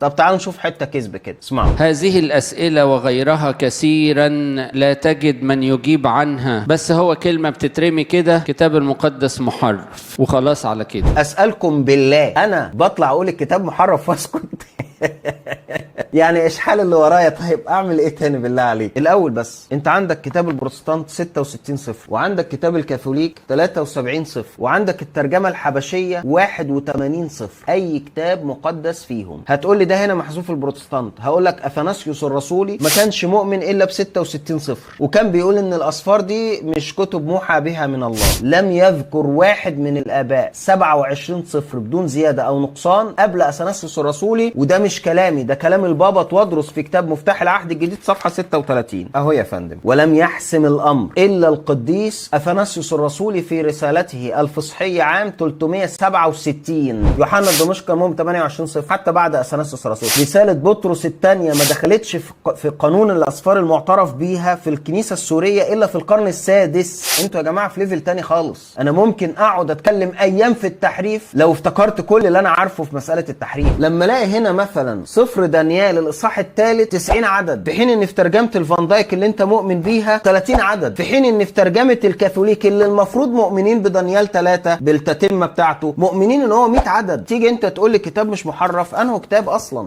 طب تعالوا نشوف حته كذب كده، اسمعوا. هذه الأسئلة وغيرها كثيرا لا تجد من يجيب عنها، بس هو كلمة بتترمي كده، كتاب المقدس محرف وخلاص على كده. اسالكم بالله انا بطلع اقول الكتاب محرف واسكت؟ يعني ايش حال اللي ورايا؟ طيب اعمل ايه تاني بالله عليك؟ الاول بس انت عندك كتاب البروتستانت 66 صفر، وعندك كتاب الكاثوليك 73 صفر، وعندك الترجمه الحبشيه 81 صفر. اي كتاب مقدس فيهم هتقول لي ده هنا محذوف البروتستانت، هقول لك اثناسيوس الرسولي ما كانش مؤمن الا ب 66 صفر، وكان بيقول ان الاصفار دي مش كتب موحى بها من الله. لم يذكر واحد من الاباء 27 صفر بدون زياده او نقصان قبل اثناسيوس الرسولي، وده مش كلامي، ده كلام البابا توادرس في كتاب مفتاح العهد الجديد صفحه 36 اهو يا فندم. ولم يحسم الامر الا القديس اثناسيوس الرسولي في رسالته الفصحيه عام 367. يوحنا الدمشقي المهم 28 صفر حتى بعد اثناسيوس الرسولي. رساله بطرس الثانيه ما دخلتش في قانون الاصفار المعترف بيها في الكنيسه السوريه الا في القرن السادس. انتوا يا جماعه في ليفل تاني خالص. انا ممكن اقعد اتكلم ايام في التحريف لو افتكرت كل اللي انا عارفه في مساله التحريف. لما الاقي هنا مثلا صفر دانيال الاصحاح الثالث 90 عدد، في حين ان في ترجمه الفان دايك اللي انت مؤمن بيها 30 عدد، في حين ان في ترجمه الكاثوليك اللي المفروض مؤمنين بدانيال 3 بالتتمه بتاعته مؤمنين ان هو 100 عدد. تيجي انت تقول لي كتاب مش محرف؟ انه كتاب اصلا؟